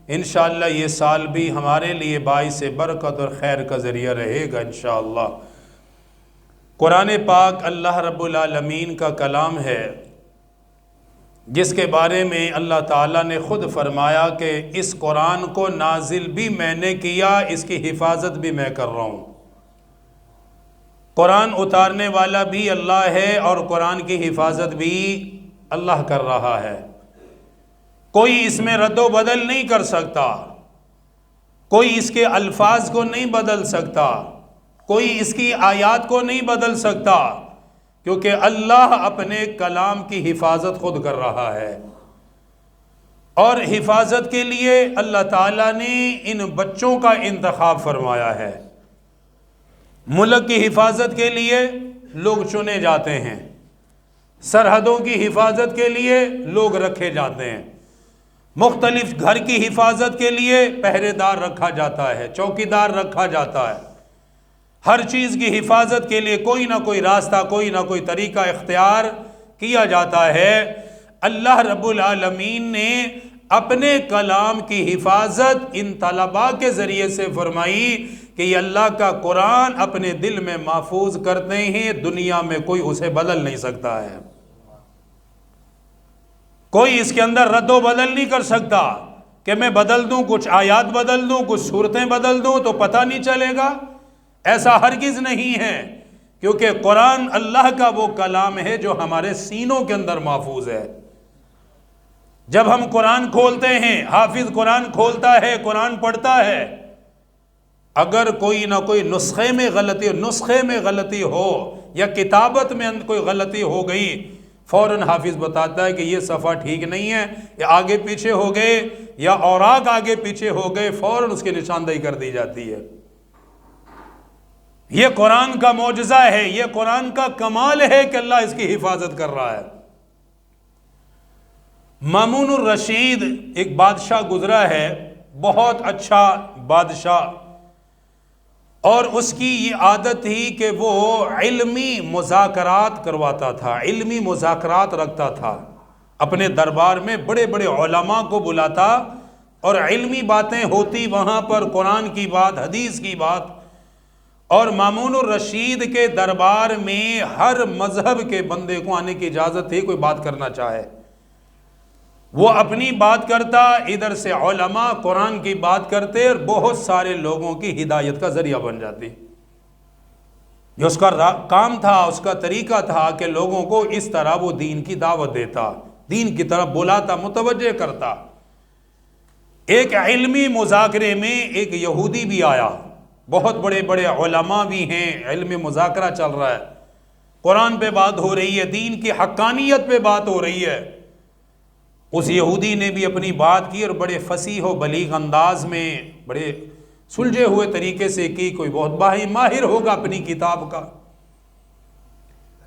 انشاءاللہ یہ سال بھی ہمارے لیے باعث برکت اور خیر کا ذریعہ رہے گا انشاءاللہ۔ قرآن پاک اللہ رب العالمین کا کلام ہے، جس کے بارے میں اللہ تعالیٰ نے خود فرمایا کہ اس قرآن کو نازل بھی میں نے کیا، اس کی حفاظت بھی میں کر رہا ہوں۔ قرآن اتارنے والا بھی اللہ ہے اور قرآن کی حفاظت بھی اللہ کر رہا ہے۔ کوئی اس میں رد و بدل نہیں کر سکتا، کوئی اس کے الفاظ کو نہیں بدل سکتا، کوئی اس کی آیات کو نہیں بدل سکتا، کیونکہ اللہ اپنے کلام کی حفاظت خود کر رہا ہے۔ اور حفاظت کے لیے اللہ تعالیٰ نے ان بچوں کا انتخاب فرمایا ہے۔ ملک کی حفاظت کے لیے لوگ چنے جاتے ہیں، سرحدوں کی حفاظت کے لیے لوگ رکھے جاتے ہیں، مختلف گھر کی حفاظت کے لیے پہرے دار رکھا جاتا ہے، چوکیدار رکھا جاتا ہے۔ ہر چیز کی حفاظت کے لیے کوئی نہ کوئی راستہ، کوئی نہ کوئی طریقہ اختیار کیا جاتا ہے۔ اللہ رب العالمین نے اپنے کلام کی حفاظت ان طلباء کے ذریعے سے فرمائی کہ یہ اللہ کا قرآن اپنے دل میں محفوظ کرتے ہیں، دنیا میں کوئی اسے بدل نہیں سکتا ہے، کوئی اس کے اندر رد و بدل نہیں کر سکتا کہ میں بدل دوں، کچھ آیات بدل دوں، کچھ صورتیں بدل دوں تو پتہ نہیں چلے گا۔ ایسا ہرگز نہیں ہے، کیونکہ قرآن اللہ کا وہ کلام ہے جو ہمارے سینوں کے اندر محفوظ ہے۔ جب ہم قرآن کھولتے ہیں، حافظ قرآن کھولتا ہے، قرآن پڑھتا ہے، اگر کوئی نہ کوئی نسخے میں غلطی ہو یا کتابت میں کوئی غلطی ہو گئی، فوراً حافظ بتاتا ہے کہ یہ صفحہ ٹھیک نہیں ہے، یا آگے پیچھے ہو گئے یا اوراق آگے پیچھے ہو گئے، فوراً اس کی نشاندہی کر دی جاتی ہے۔ یہ قرآن کا معجزہ ہے، یہ قرآن کا کمال ہے کہ اللہ اس کی حفاظت کر رہا ہے۔ مامون الرشید ایک بادشاہ گزرا ہے، بہت اچھا بادشاہ، اور اس کی یہ عادت تھی کہ وہ علمی مذاکرات کرواتا تھا، علمی مذاکرات رکھتا تھا، اپنے دربار میں بڑے بڑے علماء کو بلاتا اور علمی باتیں ہوتی وہاں پر، قرآن کی بات، حدیث کی بات۔ اور مامون الرشید کے دربار میں ہر مذہب کے بندے کو آنے کی اجازت تھی، کوئی بات کرنا چاہے وہ اپنی بات کرتا، ادھر سے علماء قرآن کی بات کرتے اور بہت سارے لوگوں کی ہدایت کا ذریعہ بن جاتی۔ یہ اس کا کام تھا، اس کا طریقہ تھا کہ لوگوں کو اس طرح وہ دین کی دعوت دیتا، دین کی طرف بلاتا، متوجہ کرتا۔ ایک علمی مذاکرے میں ایک یہودی بھی آیا، بہت بڑے بڑے علماء بھی ہیں، علمی مذاکرہ چل رہا ہے، قرآن پہ بات ہو رہی ہے، دین کی حقانیت پہ بات ہو رہی ہے۔ اس یہودی نے بھی اپنی بات کی اور بڑے فصیح و بلیغ انداز میں، بڑے سلجھے ہوئے طریقے سے کی، کوئی بہت ماہر ہوگا اپنی کتاب کا۔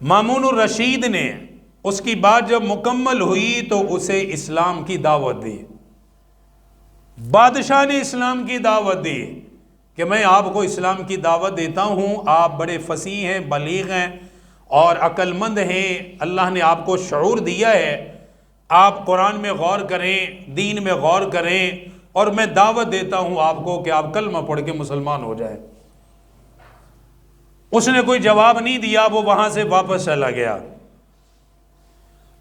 مامون الرشید نے اس کی بات جب مکمل ہوئی تو اسے اسلام کی دعوت دی، بادشاہ نے اسلام کی دعوت دی کہ میں آپ کو اسلام کی دعوت دیتا ہوں، آپ بڑے فصیح ہیں، بلیغ ہیں اور عقل مند ہیں، اللہ نے آپ کو شعور دیا ہے، آپ قرآن میں غور کریں، دین میں غور کریں، اور میں دعوت دیتا ہوں آپ کو کہ آپ کلمہ پڑھ کے مسلمان ہو جائیں۔ اس نے کوئی جواب نہیں دیا، وہ وہاں سے واپس چلا گیا۔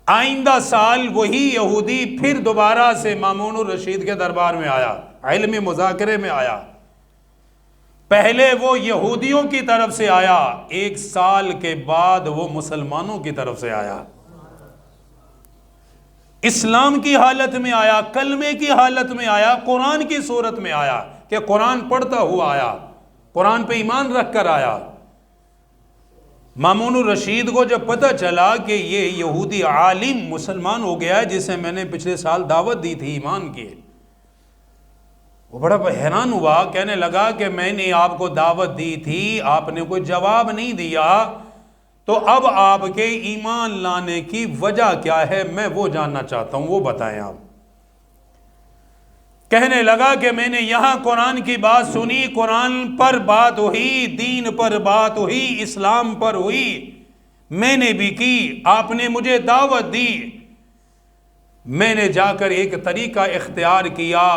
آئندہ سال وہی یہودی پھر دوبارہ سے مامون الرشید کے دربار میں آیا، علمی مذاکرے میں آیا۔ پہلے وہ یہودیوں کی طرف سے آیا، ایک سال کے بعد وہ مسلمانوں کی طرف سے آیا، اسلام کی حالت میں آیا، کلمے کی حالت میں آیا، قرآن کی صورت میں آیا کہ قرآن پڑھتا ہوا آیا، قرآن پہ ایمان رکھ کر آیا۔ مامون الرشید کو جب پتہ چلا کہ یہ یہودی عالم مسلمان ہو گیا ہے جسے میں نے پچھلے سال دعوت دی تھی ایمان کی، وہ بڑا حیران ہوا، کہنے لگا کہ میں نے آپ کو دعوت دی تھی، آپ نے کوئی جواب نہیں دیا، تو اب آپ کے ایمان لانے کی وجہ کیا ہے، میں وہ جاننا چاہتا ہوں، وہ بتائیں آپ۔ کہنے لگا کہ میں نے یہاں قرآن کی بات سنی، قرآن پر بات ہوئی، دین پر بات ہوئی، اسلام پر ہوئی، میں نے بھی کی، آپ نے مجھے دعوت دی، میں نے جا کر ایک طریقہ اختیار کیا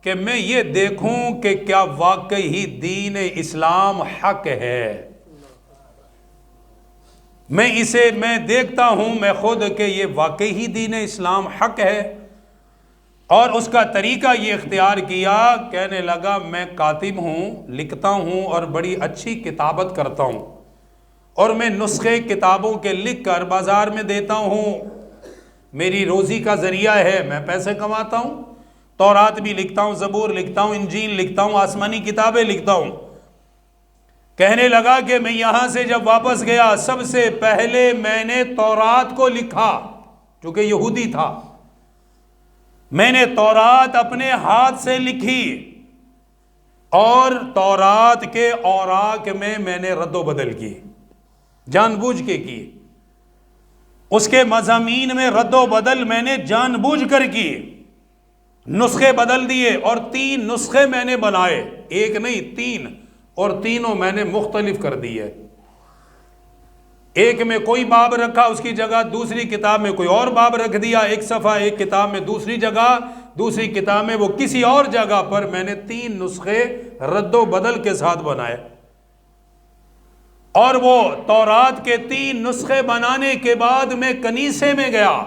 کہ میں یہ دیکھوں کہ کیا واقعی ہی دین اسلام حق ہے۔ میں دیکھتا ہوں میں خود کہ یہ واقعی ہی دین اسلام حق ہے، اور اس کا طریقہ یہ اختیار کیا، کہنے لگا میں کاتب ہوں، لکھتا ہوں اور بڑی اچھی کتابت کرتا ہوں، اور میں نسخے کتابوں کے لکھ کر بازار میں دیتا ہوں، میری روزی کا ذریعہ ہے، میں پیسے کماتا ہوں، تورات بھی لکھتا ہوں، زبور لکھتا ہوں، انجیل لکھتا ہوں، آسمانی کتابیں لکھتا ہوں۔ کہنے لگا کہ میں یہاں سے جب واپس گیا سب سے پہلے میں نے تورات کو لکھا، چونکہ یہودی تھا، میں نے تورات اپنے ہاتھ سے لکھی، اور تورات کے اوراق میں نے رد و بدل کی، جان بوجھ کے کی، اس کے مضامین میں رد و بدل میں نے جان بوجھ کر کی، نسخے بدل دیے، اور 3 نسخے میں نے بنائے، ایک نہیں 3، اور تینوں میں نے مختلف کر دیے۔ ایک میں کوئی باب رکھا، اس کی جگہ دوسری کتاب میں کوئی اور باب رکھ دیا، ایک صفحہ ایک کتاب میں دوسری جگہ، دوسری کتاب میں وہ کسی اور جگہ پر، میں نے 3 نسخے رد و بدل کے ساتھ بنائے۔ اور وہ تورات کے 3 نسخے بنانے کے بعد میں کنیسے میں گیا،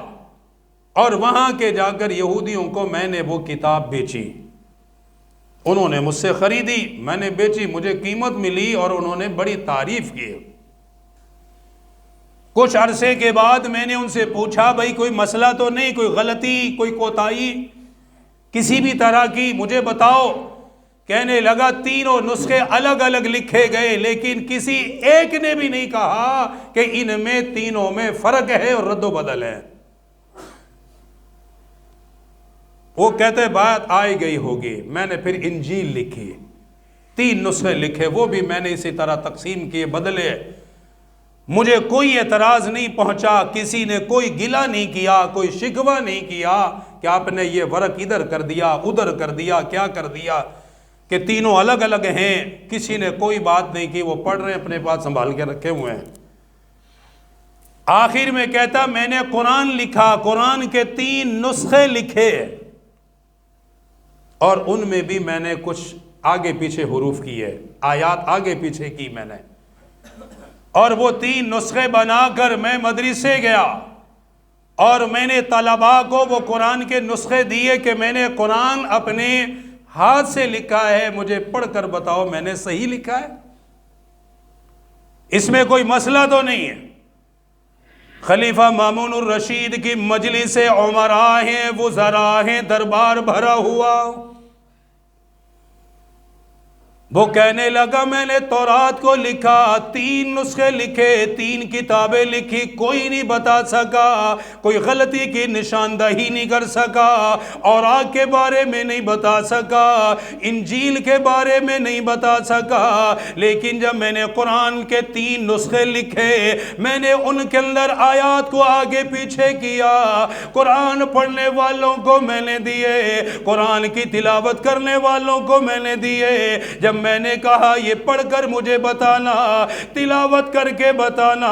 اور وہاں کے جا کر یہودیوں کو میں نے وہ کتاب بیچی، انہوں نے مجھ سے خریدی، میں نے بیچی، مجھے قیمت ملی، اور انہوں نے بڑی تعریف کی۔ کچھ عرصے کے بعد میں نے ان سے پوچھا بھائی کوئی مسئلہ تو نہیں، کوئی غلطی، کوئی کوتاہی کسی بھی طرح کی مجھے بتاؤ۔ کہنے لگا 3 نسخے الگ الگ لکھے گئے، لیکن کسی ایک نے بھی نہیں کہا کہ ان میں تینوں میں فرق ہے اور رد و بدل ہے۔ وہ کہتے بات آئی گئی ہوگی۔ میں نے پھر انجیل لکھی، 3 نسخے لکھے، وہ بھی میں نے اسی طرح تقسیم کیے، بدلے۔ مجھے کوئی اعتراض نہیں پہنچا، کسی نے کوئی گلہ نہیں کیا، کوئی شکوہ نہیں کیا کہ آپ نے یہ ورق ادھر کر دیا، ادھر کر دیا، کیا کر دیا، کہ تینوں الگ الگ ہیں، کسی نے کوئی بات نہیں کی، وہ پڑھ رہے ہیں، اپنے پاس سنبھال کے رکھے ہوئے ہیں۔ آخر میں کہتا میں نے قرآن لکھا، قرآن کے 3 نسخے لکھے، اور ان میں بھی میں نے کچھ آگے پیچھے حروف کیے، آیات آگے پیچھے کی میں نے، اور وہ 3 نسخے بنا کر میں مدرسے گیا، اور میں نے طلباء کو وہ قرآن کے نسخے دیے کہ میں نے قرآن اپنے ہاتھ سے لکھا ہے، مجھے پڑھ کر بتاؤ میں نے صحیح لکھا ہے، اس میں کوئی مسئلہ تو نہیں ہے۔ خلیفہ مامون الرشید کی مجلس عمراء ہیں، وزراء ہیں، دربار بھرا ہوا، وہ کہنے لگا میں نے تورات کو لکھا، 3 نسخے لکھے، 3 کتابیں لکھی، کوئی نہیں بتا سکا، کوئی غلطی کی نشاندہی نہیں کر سکا، اوراق کے بارے میں نہیں بتا سکا، انجیل کے بارے میں نہیں بتا سکا، لیکن جب میں نے قرآن کے 3 نسخے لکھے، میں نے ان کے اندر آیات کو آگے پیچھے کیا، قرآن پڑھنے والوں کو میں نے دیے، قرآن کی تلاوت کرنے والوں کو میں نے دیے۔ جب میں نے کہا یہ پڑھ کر مجھے بتانا، تلاوت کر کے بتانا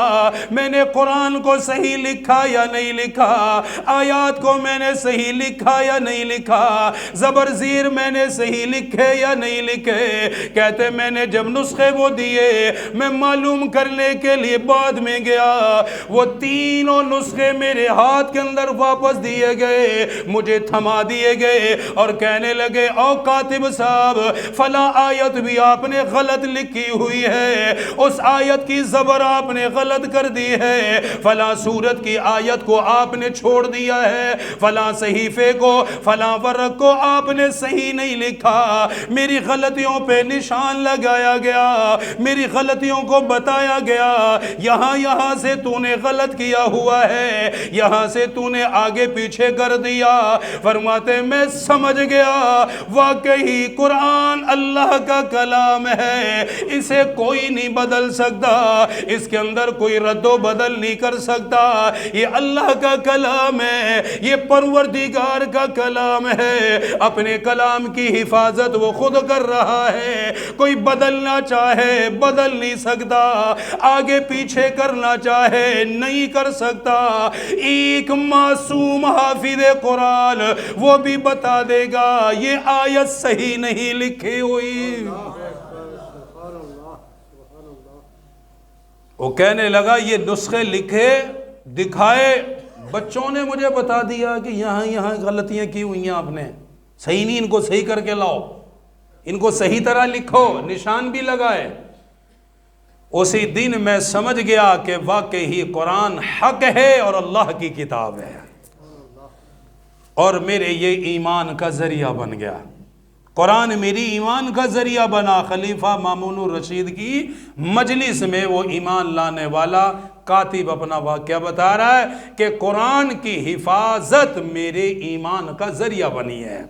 میں نے قرآن کو صحیح لکھا یا نہیں لکھا، آیات کو میں نے صحیح لکھا یا نہیں لکھا، زبر زیر میں نے صحیح لکھے یا نہیں لکھے، کہتے میں نے جب نسخے وہ دیے، میں معلوم کرنے کے لیے بعد میں گیا، وہ 3 نسخے میرے ہاتھ کے اندر واپس دیے گئے، مجھے تھما دیے گئے، اور کہنے لگے او کاتب صاحب فلاں آیت بھی آپ نے غلط لکھی ہوئی ہے، اس آیت کی زبر آپ نے غلط کر دی ہے، فلاں سورت کی آیت کو آپ نے چھوڑ دیا ہے، فلاں صحیفے کو، فلاں ورق کو آپ نے صحیح نہیں لکھا، میری غلطیوں پہ نشان لگایا گیا، میری غلطیوں کو بتایا گیا، یہاں سے تو نے غلط کیا ہوا ہے، یہاں سے تو نے آگے پیچھے کر دیا۔ فرماتے میں سمجھ گیا واقعی قرآن اللہ کا کلام ہے، اسے کوئی نہیں بدل سکتا، اس کے اندر کوئی رد و بدل نہیں کر سکتا، یہ اللہ کا کلام ہے، یہ پروردگار کا کلام ہے، اپنے کلام کی حفاظت وہ خود کر رہا ہے، کوئی بدلنا چاہے بدل نہیں سکتا، آگے پیچھے کرنا چاہے نہیں کر سکتا۔ ایک معصوم حافظ قرآن وہ بھی بتا دے گا یہ آیت صحیح نہیں لکھی ہوئی۔ وہ کہنے لگا یہ نسخے لکھے دکھائے، بچوں نے مجھے بتا دیا کہ یہاں غلطیاں کی ہوئی ہیں، آپ نے صحیح نہیں، ان کو صحیح کر کے لاؤ، ان کو صحیح طرح لکھو، نشان بھی لگائے۔ اسی دن میں سمجھ گیا کہ واقعی قرآن حق ہے اور اللہ کی کتاب ہے، اور میرے یہ ایمان کا ذریعہ بن گیا، قرآن میری ایمان کا ذریعہ بنا۔ خلیفہ مامون الرشید کی مجلس میں وہ ایمان لانے والا کاتب اپنا واقعہ بتا رہا ہے کہ قرآن کی حفاظت میرے ایمان کا ذریعہ بنی ہے۔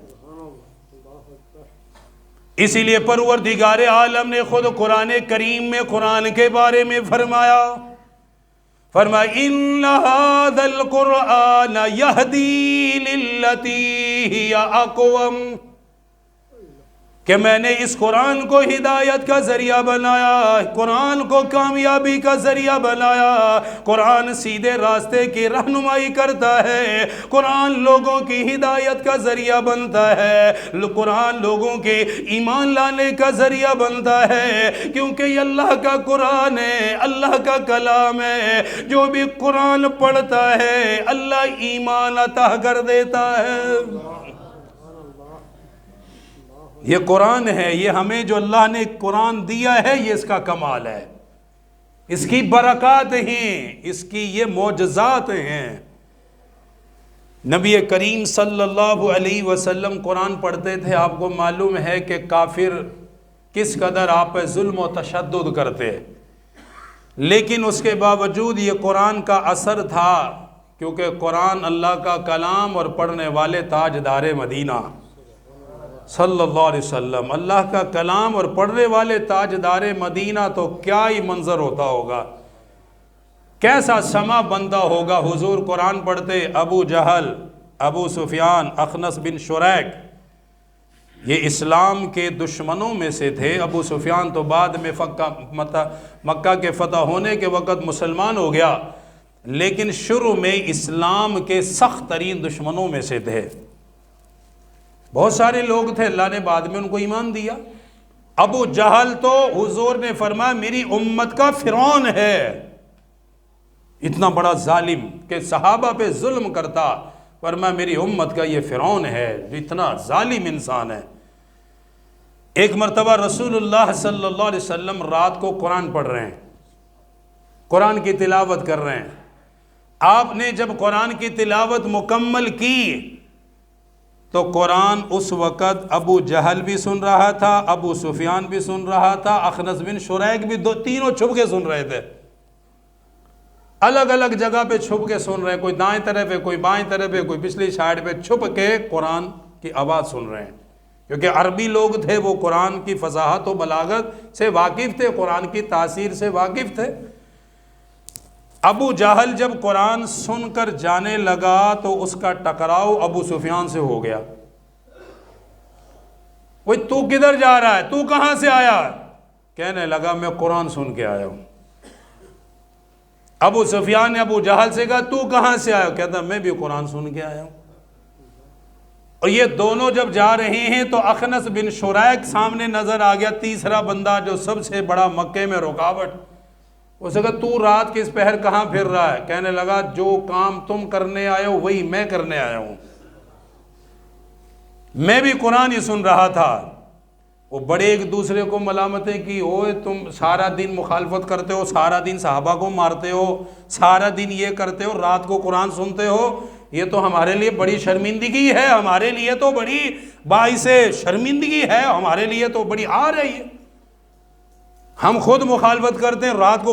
اسی لیے پروردگار عالم نے خود قرآن کریم میں قرآن کے بارے میں فرمایا إِنَّ هَذَا الْقُرْآنَ يَهْدِي لِلَّتِي هِيَ أَقْوَمُ، کہ میں نے اس قرآن کو ہدایت کا ذریعہ بنایا، قرآن کو کامیابی کا ذریعہ بنایا، قرآن سیدھے راستے کی رہنمائی کرتا ہے، قرآن لوگوں کی ہدایت کا ذریعہ بنتا ہے، قرآن لوگوں کے ایمان لانے کا ذریعہ بنتا ہے، کیونکہ یہ اللہ کا قرآن ہے، اللہ کا کلام ہے، جو بھی قرآن پڑھتا ہے اللہ ایمان عطا کر دیتا ہے۔ یہ قرآن ہے، یہ ہمیں جو اللہ نے قرآن دیا ہے یہ اس کا کمال ہے، اس کی برکات ہیں، اس کی یہ معجزات ہیں۔ نبی کریم صلی اللہ علیہ وسلم قرآن پڑھتے تھے، آپ کو معلوم ہے کہ کافر کس قدر آپ پہ ظلم و تشدد کرتے، لیکن اس کے باوجود یہ قرآن کا اثر تھا، کیونکہ قرآن اللہ کا کلام اور پڑھنے والے تاجدار مدینہ صلی اللہ علیہ وسلم، اللہ کا کلام اور پڑھنے والے تاجدار مدینہ، تو کیا ہی منظر ہوتا ہوگا، کیسا سما بندہ ہوگا۔ حضور قرآن پڑھتے، ابو جہل، ابو سفیان، اخنس بن شریک، یہ اسلام کے دشمنوں میں سے تھے۔ ابو سفیان تو بعد میں مکہ کے فتح ہونے کے وقت مسلمان ہو گیا، لیکن شروع میں اسلام کے سخت ترین دشمنوں میں سے تھے۔ بہت سارے لوگ تھے، اللہ نے بعد میں ان کو ایمان دیا۔ ابو جہل تو حضور نے فرمایا میری امت کا فرعون ہے، اتنا بڑا ظالم کہ صحابہ پہ ظلم کرتا، فرمایا میری امت کا یہ فرعون ہے، اتنا ظالم انسان ہے۔ ایک مرتبہ رسول اللہ صلی اللہ علیہ وسلم رات کو قرآن پڑھ رہے ہیں، قرآن کی تلاوت کر رہے ہیں۔ آپ نے جب قرآن کی تلاوت مکمل کی تو قرآن اس وقت ابو جہل بھی سن رہا تھا، ابو سفیان بھی سن رہا تھا، اخنس بن شریک بھی، تینوں چھپ کے سن رہے تھے، الگ الگ جگہ پہ چھپ کے سن رہے ہیں، کوئی دائیں طرف ہے، کوئی بائیں طرف ہے، کوئی پچھلی سائیڈ پہ چھپ کے قرآن کی آواز سن رہے ہیں، کیونکہ عربی لوگ تھے، وہ قرآن کی فصاحت و بلاغت سے واقف تھے، قرآن کی تاثیر سے واقف تھے۔ ابو جہل جب قرآن سن کر جانے لگا تو اس کا ٹکراؤ ابو سفیان سے ہو گیا۔ وہ تو کدھر جا رہا ہے، تو کہاں سے آیا؟ کہنے لگا میں قرآن سن کے آیا ہوں۔ ابو سفیان نے ابو جہل سے کہا تو کہاں سے آیا؟ کہتا میں بھی قرآن سن کے آیا ہوں۔ اور یہ دونوں جب جا رہے ہیں تو اخنس بن شریک سامنے نظر آ گیا، تیسرا بندہ جو سب سے بڑا مکے میں رکاوٹ۔ اسے کہا تو رات کے اس پہر کہاں پھر رہا ہے؟ کہنے لگا جو کام تم کرنے آئے ہو وہی میں کرنے آیا ہوں، میں بھی قرآن ہی سن رہا تھا۔ وہ بڑے ایک دوسرے کو ملامتیں کی، اوے تم سارا دن مخالفت کرتے ہو، سارا دن صحابہ کو مارتے ہو، سارا دن یہ کرتے ہو، رات کو قرآن سنتے ہو، یہ تو ہمارے لیے بڑی شرمندگی ہے، ہمارے لیے تو بڑی باعث شرمندگی ہے، ہمارے لیے تو بڑی آر ہے، یہ ہم خود مخالفت کرتے ہیں، رات کو